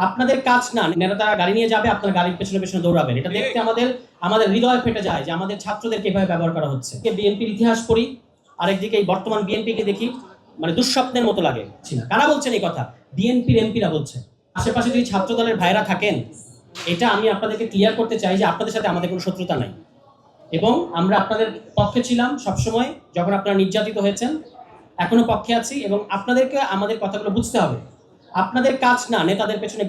আপনাদের কাজ না, নেতারা গাড়ি নিয়ে যাবে, আপনার গাড়ির পেছনে পেছনে দৌড়াবেন। এটা দেখতে আমাদের হৃদয় ফেটে যায় যে আমাদের ছাত্রদেরকে এভাবে ব্যবহার করা হচ্ছে। বিএনপির ইতিহাস পড়ি, আরেকদিকে এই বর্তমান বিএনপিকে দেখি, মানে দুঃস্বপ্নের মতো লাগে। কারা বলছেন এই কথা? বিএনপির এমপিরা বলছে। আশেপাশে যদি ছাত্র দলের ভাইরা থাকেন, এটা আমি আপনাদেরকে ক্লিয়ার করতে চাই যে আপনাদের সাথে আমাদের কোনো শত্রুতা নাই, এবং আমরা আপনাদের পক্ষে ছিলাম সবসময় যখন আপনারা নির্যাতিত হয়েছেন, এখনো পক্ষে আছি। এবং আপনাদেরকে আমাদের কথাগুলো বুঝতে হবে। আপনাদের কাজ না নেতাদের পেছনে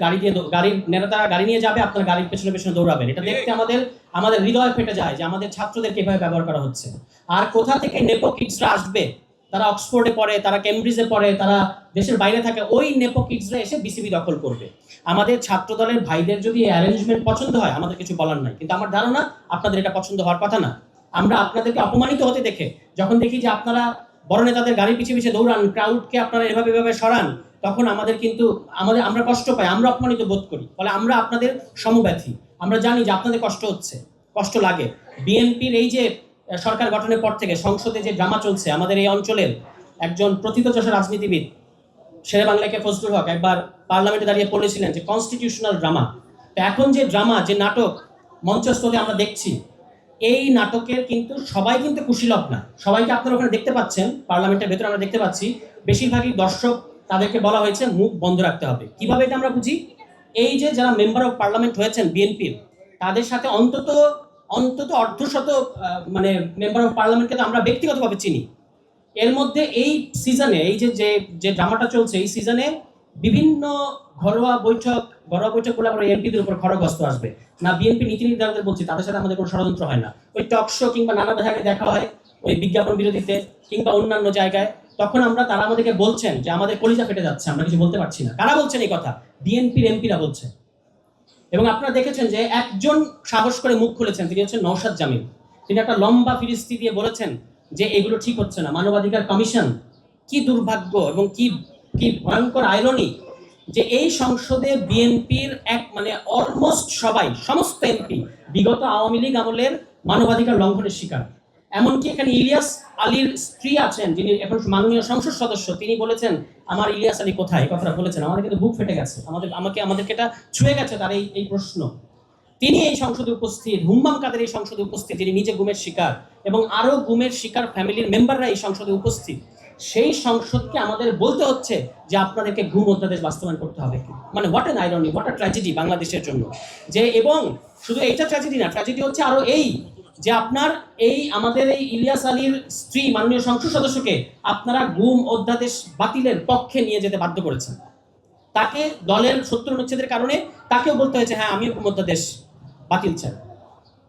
নেতারা গাড়ি নিয়ে যাবে, আপনার গাড়ির পেছনে পেছনে দৌড়াবেন। এটা দেখতে আমাদের হৃদয় ফেটে যায় যে আমাদের ছাত্রদেরকে এভাবে ব্যবহার করা হচ্ছে। আর কোথা থেকে নেপো কিডসরা আসবে, তারা অক্সফোর্ডে পড়ে, তারা কেমব্রিজে পড়ে, তারা দেশের বাইরে থাকে, ওই নেপো কিডসরা এসে বিসিবি দখল করবে। আমাদের ছাত্র দলের ভাইদের যদি অ্যারেঞ্জমেন্ট পছন্দ হয়, আমাদের কিছু বলার নাই, কিন্তু আমার ধারণা আপনাদের এটা পছন্দ হওয়ার কথা না। আমরা আপনাদেরকে অপমানিত হতে দেখে যখন দেখি যে আপনারা বড় নেতাদের গাড়ি পিছিয়ে পিছিয়ে দৌড়ান, ক্রাউডকে আপনারা এভাবে সরান, তখন আমরা কষ্ট পাই, আমরা অপমানিত বোধ করি। ফলে আমরা আপনাদের সমব্যথী। আমরা জানি যে আপনাদের কষ্ট হচ্ছে, কষ্ট লাগে। বিএনপির এই যে সরকার গঠনের পর থেকে সংসদে যে ড্রামা চলছে, আমাদের এই অঞ্চলের একজন প্রথিতযশা রাজনীতিবিদ শেরে বাংলাকে ফজলুল হক একবার পার্লামেন্টে দাঁড়িয়ে বলেছিলেন যে কনস্টিটিউশনাল ড্রামা। এখন যে ড্রামা, যে নাটক মঞ্চস্থলে আমরা দেখছি, এই নাটকের কিন্তু সবাই কিন্তু কুশীলব না। সবাইকে আপনারা ওখানে দেখতে পাচ্ছেন, পার্লামেন্টের ভেতরে আমরা দেখতে পাচ্ছি বেশিরভাগই দর্শক, তাদেরকে বলা হয়েছে মুখ বন্ধ রাখতে হবে। কিভাবে এটা আমরা বুঝি? এই যে যারা মেম্বার অফ পার্লামেন্ট হয়েছেন বিএনপির, তাদের সাথে অন্তত অর্ধশত মানে মেম্বার অফ পার্লামেন্টকে তো আমরা ব্যক্তিগতভাবে চিনি। এর মধ্যে এই সিজনে এই যে ড্রামাটা চলছে, এই সিজনে বিভিন্ন ঘরোয়া বৈঠকগুলো আমরা এমপিদের উপর খড়গহস্ত আসবে না। বিএনপি নীতি নির্ধারকদের বলছি, তাদের সাথে আমাদের কোনো ষড়যন্ত্র হয় না। ওই টক শো কিংবা নানা জায়গায় দেখা হয়, ওই বিজ্ঞাপন বিরোধীতে কিংবা অন্যান্য জায়গায়, তখন তারা আমাদেরকে বলছেন যে আমাদের কলিজা ফেটে যাচ্ছে, আমরা কিছু বলতে পারছি না। কারা বলছেন এই কথা? বিএনপির এমপিরা বলছে। এবং আপনারা দেখেছেন যে একজন সাহস করে মুখ খুলেছেন, তিনি হচ্ছেন নওশাদ জামিল। তিনি একটা লম্বা ফিরিস্তি দিয়ে বলেছেন যে এগুলো ঠিক হচ্ছে না। মানবাধিকার কমিশন, কি দুর্ভাগ্য এবং কি ভয়ঙ্কর আইরনি যে এই সংসদে বিএনপির অলমোস্ট সমস্ত এমপি বিগত আওয়ামী লীগ আমলের মানবাধিকার লঙ্ঘনের শিকার। এমনকি এখানে ইলিয়াস আলীর স্ত্রী আছেন, যিনি এখন মাননীয় সংসদ সদস্য, তিনি বলেছেন আমার ইলিয়াস আলী কোথায়, এই কথাটা বলেছেন। আমাদের কিন্তু বুক ফেটে গেছে, আমাদেরকে এটা ছুঁয়ে গেছে তার এই প্রশ্ন। তিনি এই সংসদে উপস্থিত, হুম্মাম কাদের এই সংসদে উপস্থিত, যিনি নিজে গুমের শিকার, এবং আরো গুমের শিকার ফ্যামিলির মেম্বাররা এই সংসদে উপস্থিত। সেই সংসদকে আমাদের বলতে হচ্ছে যে আপনাদেরকে গুম অধ্যাদেশ বাস্তবায়ন করতে হবে। মানে what N irony, what a tragedy বাংলাদেশের জন্য। যে এবং শুধু এইটা ট্র্যাজেডি না, ট্র্যাজেডি হচ্ছে আরো এই যে আমাদের এই ইলিয়াস আলীর স্ত্রী মাননীয় সংসদ সদস্যকে আপনারা গুম অধ্যাদেশ বাতিলের পক্ষে নিয়ে যেতে বাধ্য করেছেন। তাকে দলের 70 অনুচ্ছেদের কারণে তাকেও বলতে হয়েছে হ্যাঁ আমিও গুম অধ্যাদেশ বাতিল চাই।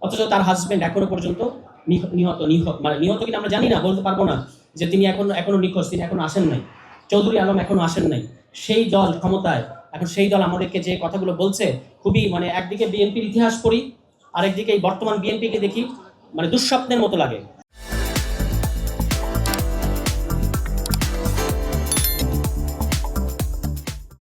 অথচ তার হাজবেন্ড এখনো পর্যন্ত নিহত কিনা আমরা জানি না, বলতে পারবো না যে তিনি এখনো নিখোঁজ, তিনি এখনো আসেন নাই। চৌধুরী আলম এখনো আসেন নাই। সেই দল ক্ষমতায়, এখন সেই দল আমাদেরকে যে কথাগুলো বলছে, খুবই একদিকে বিএনপির ইতিহাস পড়ি, আরেকদিকে এই বর্তমান বিএনপিকে দেখি, দুঃস্বপ্নের মতো লাগে।